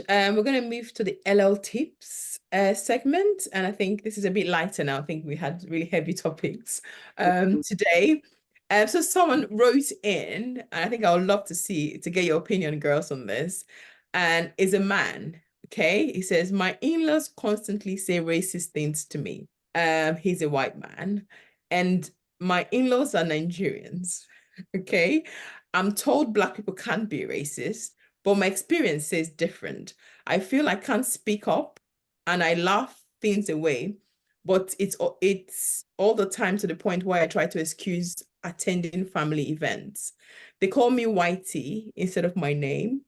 We're going to move to the LL tips segment, and I think this is a bit lighter now. I think we had really heavy topics today. So someone wrote in, and I think I would love to get your opinion, girls, on this. And is a man, okay? He says, my in-laws constantly say racist things to me. He's a white man, and my in-laws are Nigerians, okay? I'm told Black people can't be racist, but my experience says different. I feel I can't speak up and I laugh things away, but it's all the time to the point where I try to excuse attending family events. They call me Whitey instead of my name.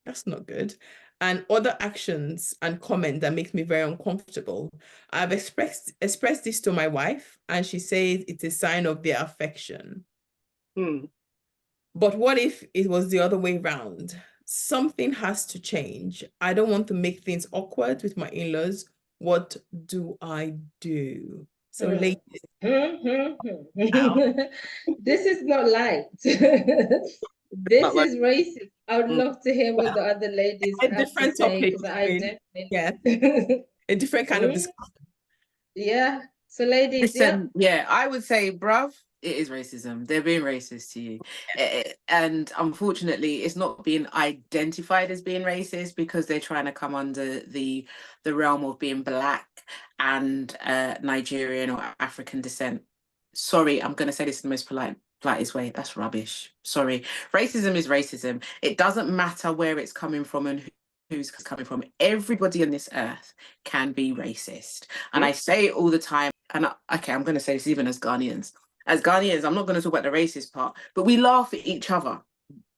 That's not good. And other actions and comments that makes me very uncomfortable. I've expressed this to my wife, and she says it's a sign of their affection. But what if it was the other way around? Something has to change. I don't want to make things awkward with my in-laws. What do I do? So, ladies, this is not light. This is racist. I would love to hear what the other ladies a have different to say, topic. because I definitely Yeah, a different kind of discussion. Yeah. So, ladies, Listen, yeah, I would say, bruv, it is racism. They're being racist to you. And unfortunately, it's not being identified as being racist because they're trying to come under the realm of being Black and Nigerian or African descent. Sorry, I'm going to say this in the most politest way. That's rubbish. Sorry. Racism is racism. It doesn't matter where it's coming from and who's coming from. Everybody on this earth can be racist. And I say it all the time. And okay, I'm going to say this even as Ghanaians. As Ghanaians, I'm not going to talk about the racist part, but we laugh at each other.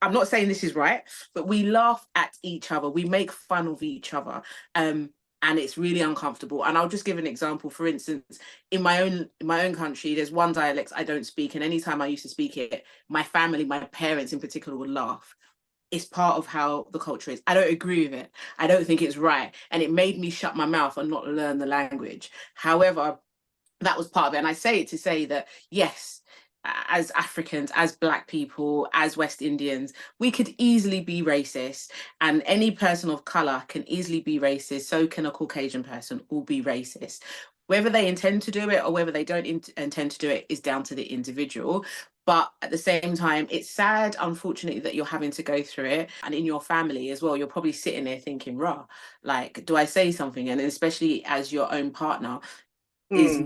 I'm not saying this is right, but we laugh at each other. We make fun of each other. And it's really uncomfortable. And I'll just give an example. For instance, in my own country, there's one dialect I don't speak. And anytime I used to speak it, my family, my parents in particular, would laugh. It's part of how the culture is. I don't agree with it. I don't think it's right. And it made me shut my mouth and not learn the language. However, that was part of it. And I say it to say that, yes, as Africans, as Black people, as West Indians, we could easily be racist, and any person of color can easily be racist. So can a Caucasian person all be racist. Whether they intend to do it or whether they don't intend to do it is down to the individual. But at the same time, it's sad, unfortunately, that you're having to go through it. And in your family as well, you're probably sitting there thinking, rah, like, do I say something? And especially as your own partner is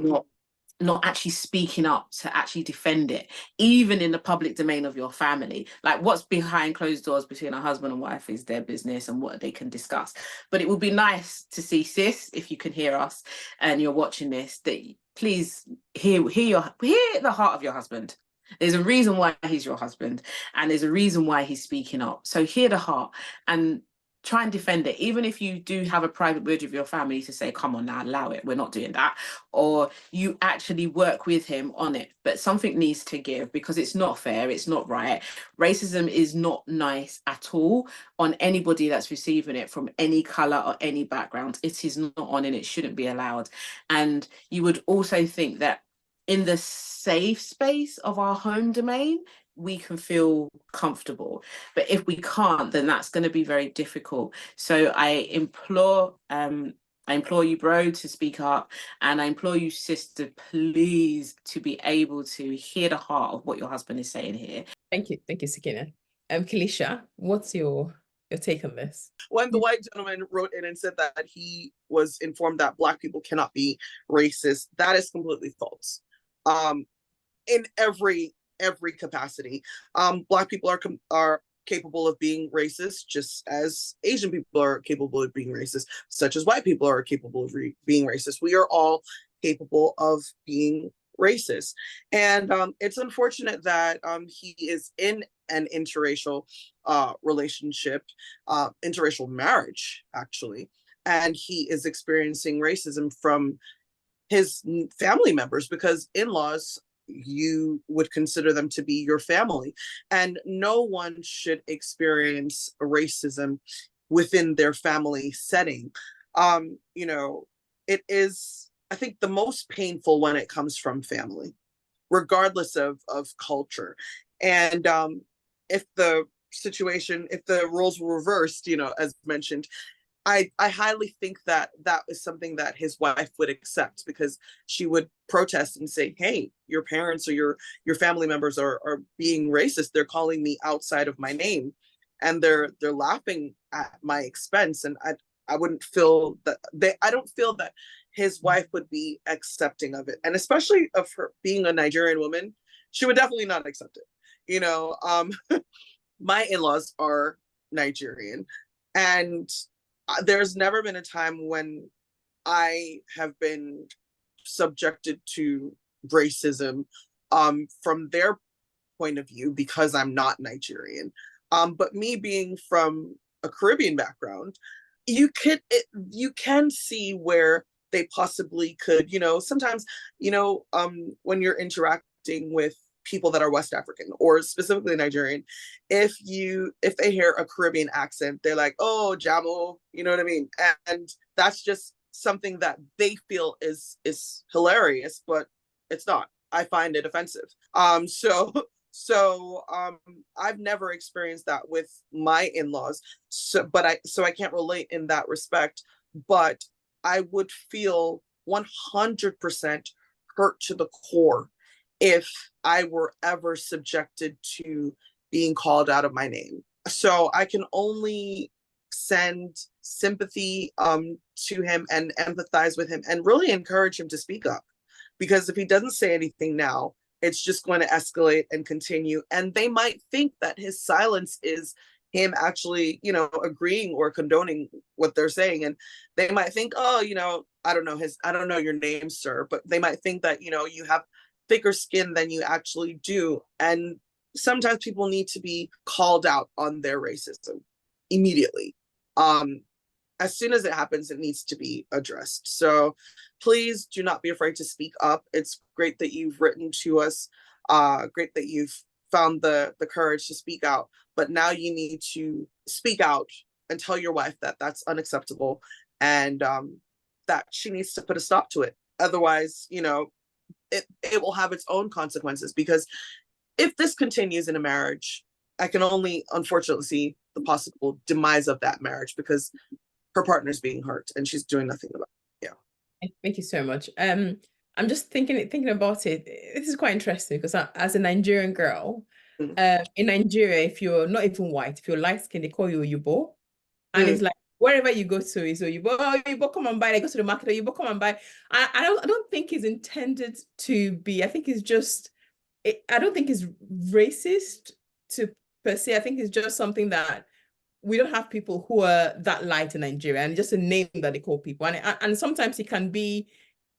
not actually speaking up to actually defend it, even in the public domain of your family. Like, what's behind closed doors between a husband and wife is their business and what they can discuss. But it would be nice to see, sis, if you can hear us and you're watching this, that please hear the heart of your husband. There's a reason why he's your husband, and there's a reason why he's speaking up. So hear the heart and try and defend it. Even if you do have a private word with your family to say, come on now, allow it, we're not doing that. Or you actually work with him on it. But something needs to give, because it's not fair, it's not right. Racism is not nice at all on anybody that's receiving it from any colour or any background. It is not on, and it shouldn't be allowed. And you would also think that in the safe space of our home domain, we can feel comfortable. But if we can't, then that's going to be very difficult. So I implore you, bro, to speak up, and I implore you, sister, please, to be able to hear the heart of what your husband is saying here. Thank you, Sakina. Kalisha, what's your take on this? When the white gentleman wrote in and said that he was informed that Black people cannot be racist, that is completely false. In every capacity, Black people are capable of being racist, just as Asian people are capable of being racist, such as white people are capable of being racist. We are all capable of being racist, and it's unfortunate that he is in an interracial relationship, interracial marriage actually, and he is experiencing racism from his family members, because in-laws, you would consider them to be your family, and no one should experience racism within their family setting. It is, I think, the most painful when it comes from family, regardless of culture. And if the roles were reversed, as mentioned, I highly think that that is something that his wife would accept, because she would protest and say, hey, your parents or your family members are being racist. They're calling me outside of my name, and they're laughing at my expense. And I wouldn't feel that I don't feel that his wife would be accepting of it. And especially of her being a Nigerian woman, she would definitely not accept it. You know, my in-laws are Nigerian, and there's never been a time when I have been subjected to racism from their point of view, because I'm not Nigerian. But me being from a Caribbean background, you can see where they possibly could, sometimes, when you're interacting with people that are West African or specifically Nigerian, if they hear a Caribbean accent, they're like, oh, Jamo, you know what I mean? And that's just something that they feel is hilarious, but it's not. I find it offensive. So I've never experienced that with my in-laws. So I can't relate in that respect, but I would feel 100% hurt to the core if I were ever subjected to being called out of my name. So I can only send sympathy to him and empathize with him and really encourage him to speak up. Because if he doesn't say anything now, it's just going to escalate and continue. And they might think that his silence is him actually, agreeing or condoning what they're saying. And they might think, oh, I don't know your name, sir, but they might think that, you have thicker skin than you actually do. And sometimes people need to be called out on their racism immediately. As soon as it happens, it needs to be addressed. So please do not be afraid to speak up. It's great that you've written to us. Great that you've found the courage to speak out. But now you need to speak out and tell your wife that that's unacceptable, and that she needs to put a stop to it. Otherwise, it will have its own consequences. Because if this continues in a marriage, I can only unfortunately see the possible demise of that marriage, because her partner's being hurt and she's doing nothing about it. Yeah. Thank you so much. I'm just thinking about it. This is quite interesting because as a Nigerian girl, in Nigeria, if you're not even white, if you're light skinned, they call you Oyibo. And it's like wherever you go to is Oyibo, oh, Oyibo, come and buy. They go to the market, Oyibo, come and buy. I don't think it's intended to be. I think it's just. I don't think it's racist to per se. I think it's just something that we don't have people who are that light in Nigeria, and just a name that they call people. And sometimes it can be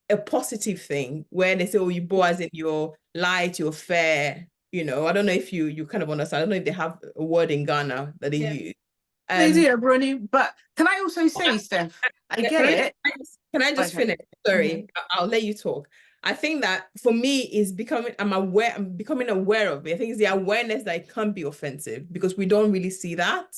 a positive thing where they say, oh, you boy, as in you're light, you're fair. I don't know if you kind of understand. I don't know if they have a word in Ghana that they use. They do, Bruni. But can I also say, Steph, I get it. Can I just finish? Sorry, I'll let you talk. I think that for me is I'm becoming aware of it. I think it's the awareness that it can be offensive because we don't really see that.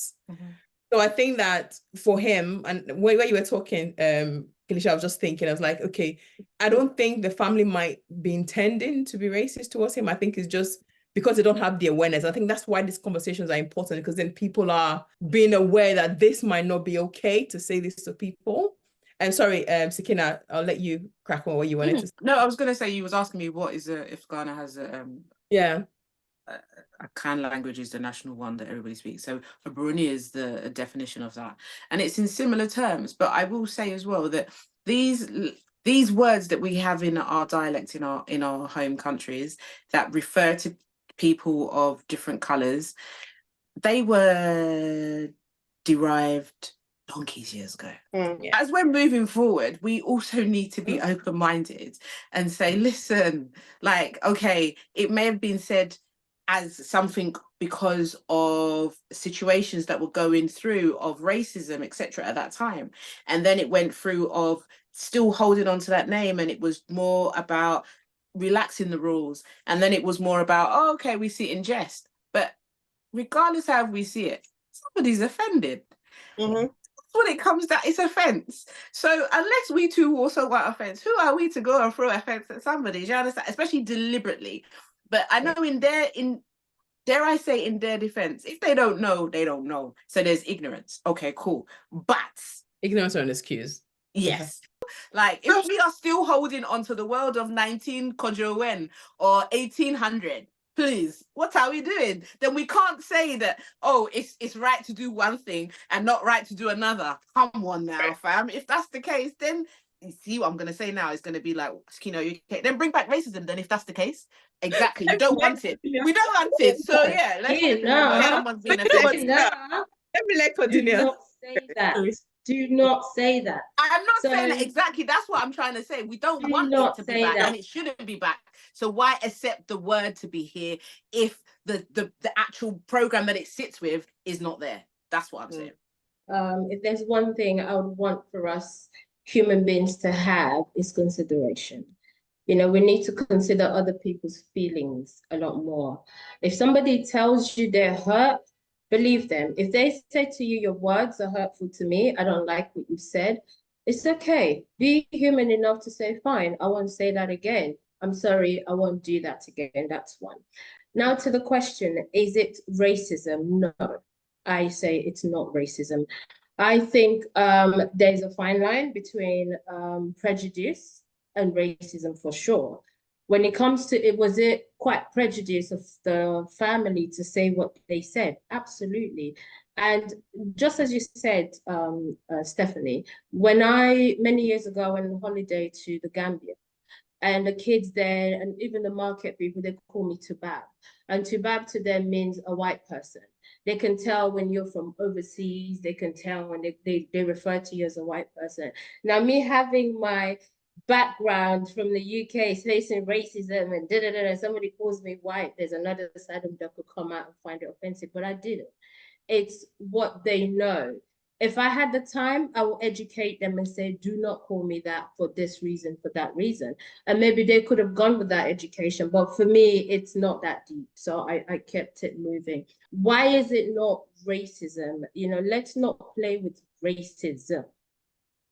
So I think that for him, and when you were talking, Kelisha, I was just thinking, I was like, okay, I don't think the family might be intending to be racist towards him. I think it's just because they don't have the awareness. I think that's why these conversations are important, because then people are being aware that this might not be okay to say this to people. And sorry, Sakina, I'll let you crack on what you wanted to say. No, I was going to say, you was asking me what is if Ghana has a Akan language is the national one that everybody speaks. So Bruni is the definition of that, and it's in similar terms. But I will say as well that these words that we have in our dialect in our home countries that refer to people of different colours, they were derived donkeys years ago. As we're moving forward, we also need to be open-minded and say, listen, like, okay, it may have been said as something because of situations that were going through of racism, etc. at that time. And then it went through of still holding on to that name, and it was more about relaxing the rules. And then it was more about, oh, okay, we see it in jest. But regardless how we see it, somebody's offended. When it comes to it's offense. So unless we two also want offense, who are we to go and throw offense at somebody? Do you understand? Especially deliberately. But I know dare I say in their defense, if they don't know, they don't know. So there's ignorance. Okay, cool. But Ignorance or an excuse. Yes. Like, if we are still holding on to the world of 19 Kojowen or 1800, please, what are we doing? Then we can't say that, oh, it's right to do one thing and not right to do another. Come on now, fam. If that's the case, then you see what I'm going to say now is going to be like, then bring back racism then if that's the case. Exactly. You don't want it. We don't want it. So yeah, let's remember someone's being affected. Let me let continue. Do not say that. Do not say that. I'm not saying that exactly. That's what I'm trying to say. We don't want it to be back, and it shouldn't be back. So why accept the word to be here if the actual program that it sits with is not there? That's what I'm saying. If there's one thing I would want for us human beings to have is consideration. You know, we need to consider other people's feelings a lot more. If somebody tells you they're hurt, believe them. If they say to you, your words are hurtful to me, I don't like what you said, it's okay. Be human enough to say, fine, I won't say that again. I'm sorry, I won't do that again. That's one. Now to the question, is it racism? No, I say it's not racism. I think there's a fine line between prejudice and racism for sure. When it comes to it, was it quite prejudice of the family to say what they said? Absolutely. And just as you said, Stephanie, many years ago, I went on holiday to the Gambia, and the kids there, and even the market people, they call me Tubab. And Tubab to them means a white person. They can tell when you're from overseas, they can tell when they refer to you as a white person. Now, me having my background from the UK, facing racism and da-da-da, somebody calls me white, there's another side of them that could come out and find it offensive, but I didn't. It's what they know. If I had the time, I will educate them and say, do not call me that for this reason, for that reason. And maybe they could have gone with that education, but for me, it's not that deep. So I kept it moving. Why is it not racism? You know, let's not play with racism.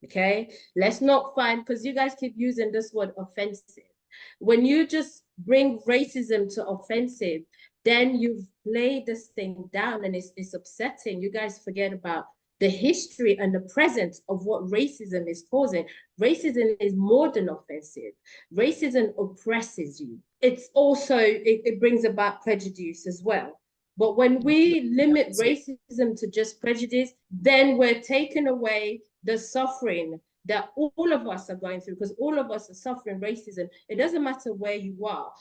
Okay, let's not find, because you guys keep using this word offensive. When you just bring racism to offensive, then you've laid this thing down and it's upsetting. You guys forget about the history and the present of what racism is causing. Racism is more than offensive. Racism oppresses you. It's also, it brings about prejudice as well. But when we limit racism to just prejudice, then we're taking away the suffering that all of us are going through, because all of us are suffering racism. It doesn't matter where you are.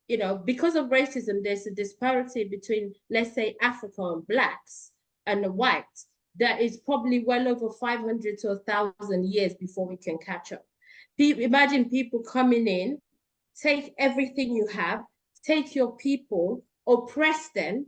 You know, because of racism, there's a disparity between, let's say, Africa and blacks and the whites that is probably well over 500 to 1,000 years before we can catch up. Imagine people coming in, take everything you have, take your people, oppress them,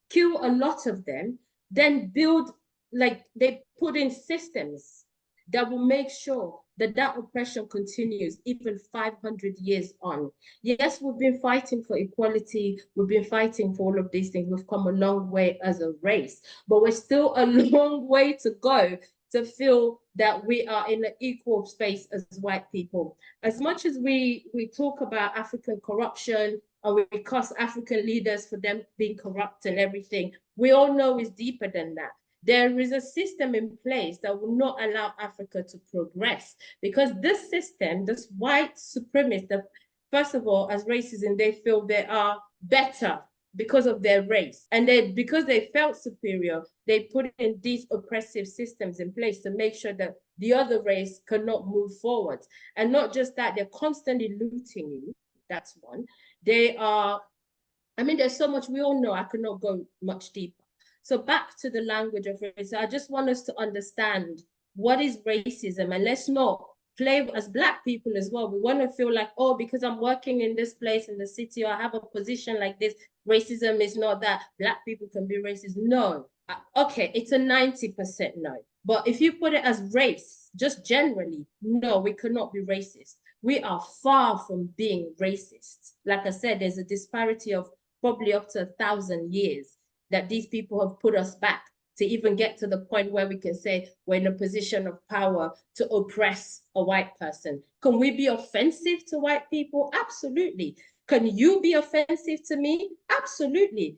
kill a lot of them, then build, like they put in systems that will make sure that that oppression continues even 500 years on. Yes, we've been fighting for equality. We've been fighting for all of these things. We've come a long way as a race, but we're still a long way to go to feel that we are in an equal space as white people. As much as we talk about African corruption and we cuss African leaders for them being corrupt and everything, we all know it's deeper than that. There is a system in place that will not allow Africa to progress, because this system, this white supremacist, first of all, as racism, they feel they are better because of their race. And because they felt superior, they put in these oppressive systems in place to make sure that the other race cannot move forward. And not just that, they're constantly looting you. That's one. They are, I mean, there's so much we all know. I could not go much deeper. So back to the language of race, I just want us to understand what is racism, and let's not play as Black people as well. We want to feel like, oh, because I'm working in this place in the city, or I have a position like this, racism is not that. Black people can be racist. No. Okay, it's a 90% no. But if you put it as race, just generally, no, we cannot be racist. We are far from being racist. Like I said, there's a disparity of probably up to 1,000 years that these people have put us back to even get to the point where we can say we're in a position of power to oppress a white person. Can we be offensive to white people? Absolutely. Can you be offensive to me? Absolutely.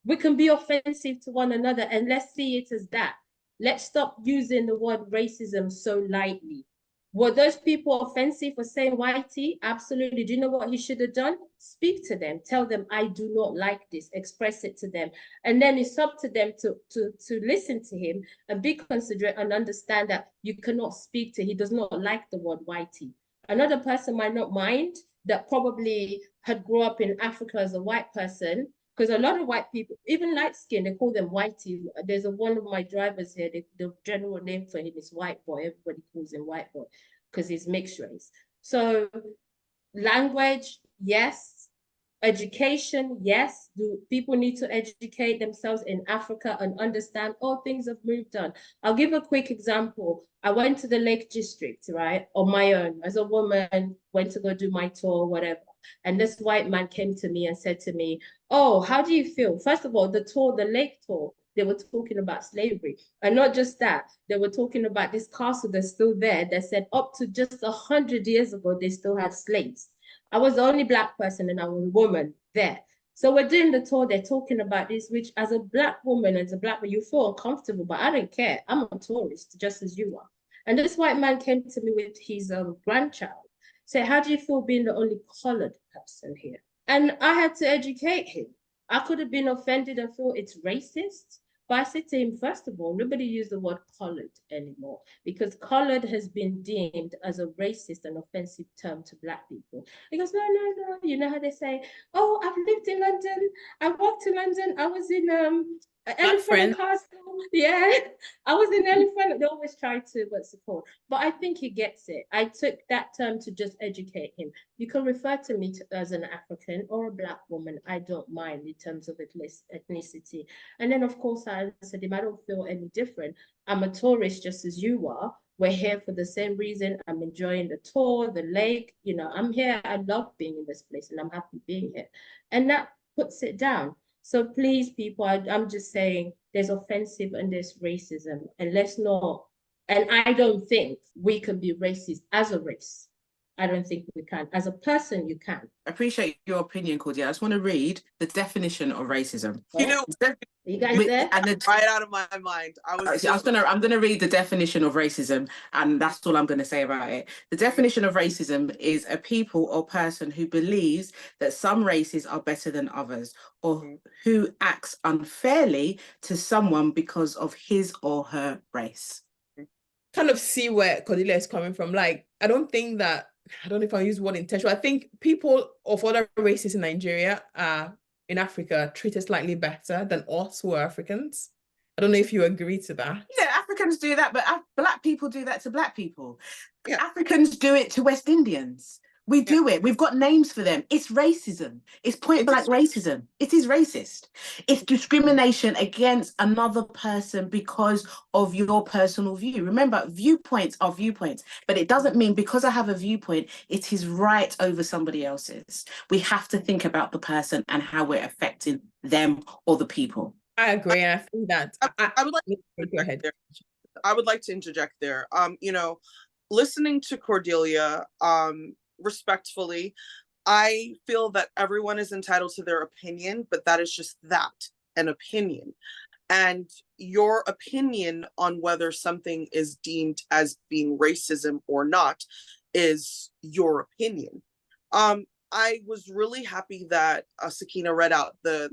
We can be offensive to one another, and let's see it as that. Let's stop using the word racism so lightly. Were those people offensive for saying whitey? Absolutely. Do you know what he should have done? Speak to them. Tell them, I do not like this. Express it to them. And then it's up to them to listen to him and be considerate and understand that you cannot speak to, he does not like the word whitey. Another person might not mind that probably had grown up in Africa as a white person, because a lot of white people, even light skin, they call them whitey. There's one of my drivers here, the general name for him is white boy. Everybody calls him white boy because he's mixed race. So language, yes. Education, yes. Do people need to educate themselves in Africa and understand, oh, things have moved on? I'll give a quick example. I went to the Lake District, right, on my own as a woman, went to go do my tour, whatever. And this white man came to me and said to me, oh, how do you feel? First of all, the tour, the lake tour, they were talking about slavery. And not just that, they were talking about this castle that's still there that said up to just 100 years ago, they still had slaves. I was the only Black person and I was a woman there. So we're doing the tour, they're talking about this, which as a Black woman, as a Black man, you feel uncomfortable, but I don't care. I'm a tourist, just as you are. And this white man came to me with his grandchild. Said, how do you feel being the only colored person here? And I had to educate him. I could have been offended and thought it's racist. But I said to him, first of all, nobody use the word colored anymore because colored has been deemed as a racist and offensive term to Black people. He goes, no, no, no. You know how they say, oh, I've lived in London. I walked to London. I was in Elephant Castle. Yeah, I was in Elephant. They always try to, what's it called? But I think he gets it. I took that term to just educate him. You can refer to me as an African or a Black woman. I don't mind in terms of ethnicity. And then, of course, I answered him, I don't feel any different. I'm a tourist just as you are. We're here for the same reason. I'm enjoying the tour, the lake. You know, I'm here. I love being in this place and I'm happy being here. And that puts it down. So please, people, I'm just saying there's offensive and there's racism. And let's not, and I don't think we can be racist as a race. I don't think we can. As a person, you can. I appreciate your opinion, Cordia. I just want to read the definition of racism. You know, are you guys there? And right out of my mind. I'm gonna read the definition of racism, and that's all I'm gonna say about it. The definition of racism is a people or person who believes that some races are better than others, or who acts unfairly to someone because of his or her race. Kind of see where Cordelia is coming from. Like, I don't know if I use the word intentional. I think people of other races in Nigeria in Africa treated slightly better than us who are Africans. I don't know if you agree to that. Yeah, Africans do that, but Black people do that to Black people. Yeah. Africans do it to West Indians. We do it. We've got names for them. It's racism. It's point blank racism. It is racist. It's discrimination against another person because of your personal view. Remember, viewpoints are viewpoints, but it doesn't mean because I have a viewpoint, it is right over somebody else's. We have to think about the person and how we're affecting them or the people. I agree. And I think that I would like to go ahead. I would like to interject there. You know, listening to Cordelia, respectfully, I feel that everyone is entitled to their opinion, but that is just that, an opinion. And your opinion on whether something is deemed as being racism or not is your opinion. I was really happy that Sakina read out the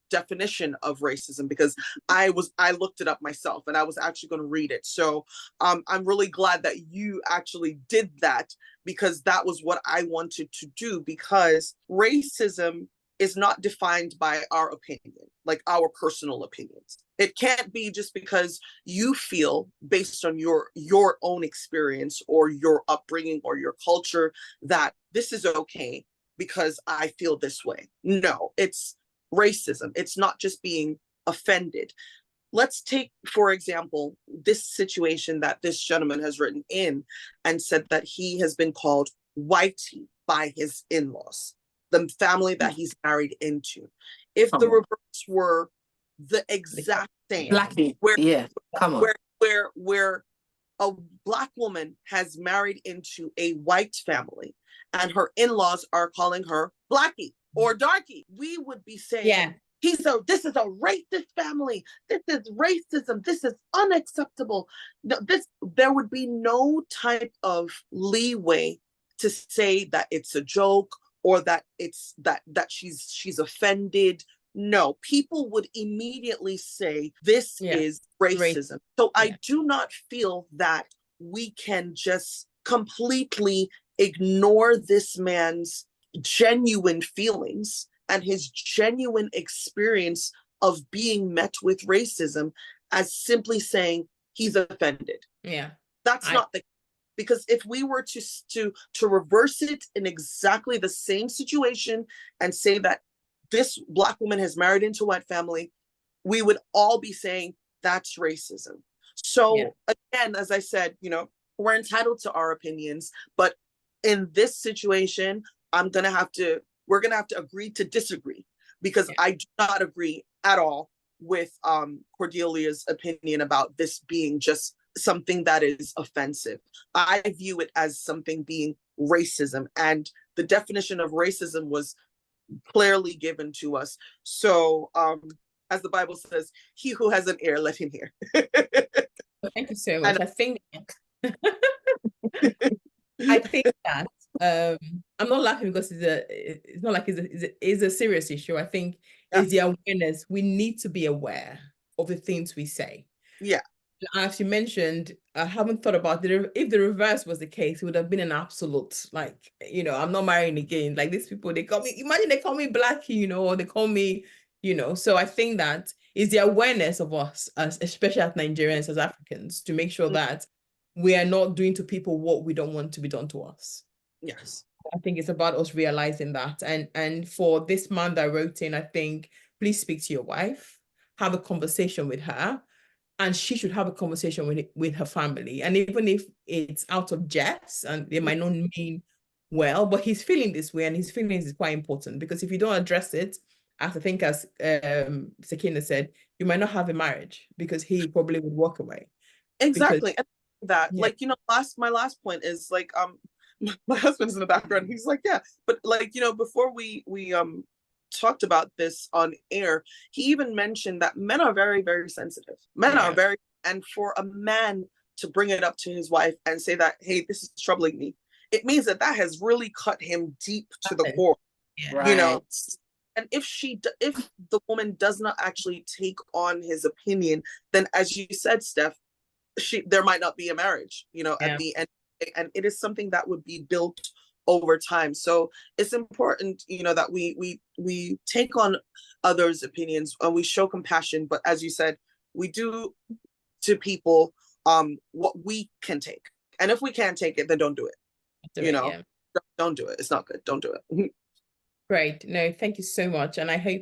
definition of racism because I looked it up myself and I was actually going to read it. So I'm really glad that you actually did that because that was what I wanted to do, because racism is not defined by our opinion, like our personal opinions. It can't be just because you feel based on your own experience or your upbringing or your culture that this is okay because I feel this way. No, it's racism. It's not just being offended. Let's take, for example, this situation that this gentleman has written in and said that he has been called whitey by his in-laws, the family that he's married into. If the reverse were the exact same, where a Black woman has married into a white family and her in-laws are calling her Blackie or darkie, we would be saying, this is a racist family. This is racism. This is unacceptable. No, there would be no type of leeway to say that it's a joke or that it's that she's offended. No, people would immediately say this is racism. So I do not feel that we can just completely ignore this man's genuine feelings and his genuine experience of being met with racism as simply saying he's offended. Yeah. That's not the, because if we were to reverse it in exactly the same situation and say that this Black woman has married into a white family, we would all be saying that's racism. So again, as I said, you know, we're entitled to our opinions, but in this situation, we're gonna have to agree to disagree, because I do not agree at all with Cordelia's opinion about this being just something that is offensive. I view it as something being racism, and the definition of racism was clearly given to us. So as the Bible says, he who has an ear, let him hear. Thank you so much. I think that I'm not laughing because it's not like it's a serious issue. I think it's the awareness. We need to be aware of the things we say. Yeah. As you mentioned, I haven't thought about if the reverse was the case, it would have been an absolute, like, you know, I'm not marrying again. Like these people, imagine they call me Blackie, you know, or they call me, you know. So I think that is the awareness of us, especially as Nigerians, as Africans, to make sure that we are not doing to people what we don't want to be done to us. Yes. I think it's about us realizing that. And for this man that wrote in, I think, please speak to your wife, have a conversation with her, and she should have a conversation with her family. And even if it's out of jest and they might not mean well, but he's feeling this way, and his feelings is quite important, because if you don't address it, as I think as Sakina said, you might not have a marriage, because he probably would walk away. Exactly. And that, like, you know, my last point is like, my husband's in the background. He's like, yeah, but like, you know, before we talked about this on air, he even mentioned that men are very, very sensitive. Men are very, and for a man to bring it up to his wife and say that, hey, this is troubling me, it means that has really cut him deep to the core. You know, and if the woman does not actually take on his opinion, then as you said, Steph, there might not be a marriage, you know, at the end, and it is something that would be built over time. So it's important, you know, that we take on others' opinions and we show compassion, but as you said, we do to people what we can take, and if we can't take it, then don't do it. Don't do it. It's not good. Don't do it. Great. No, thank you so much, and I hope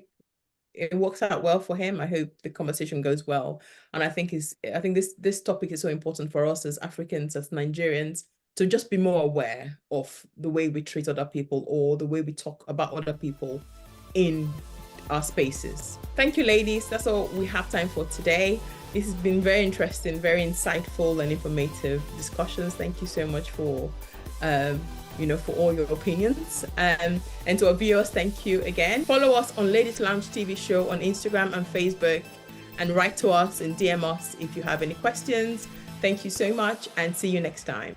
it works out well for him. I hope the conversation goes well, and I think this topic is so important for us as Africans, as Nigerians, to just be more aware of the way we treat other people or the way we talk about other people in our spaces. Thank you, ladies. That's all we have time for today. This has been very interesting, very insightful and informative discussions. Thank you so much for for all your opinions. And to our viewers, thank you again. Follow us on Ladies Lounge TV show on Instagram and Facebook, and write to us and DM us if you have any questions. Thank you so much, and see you next time.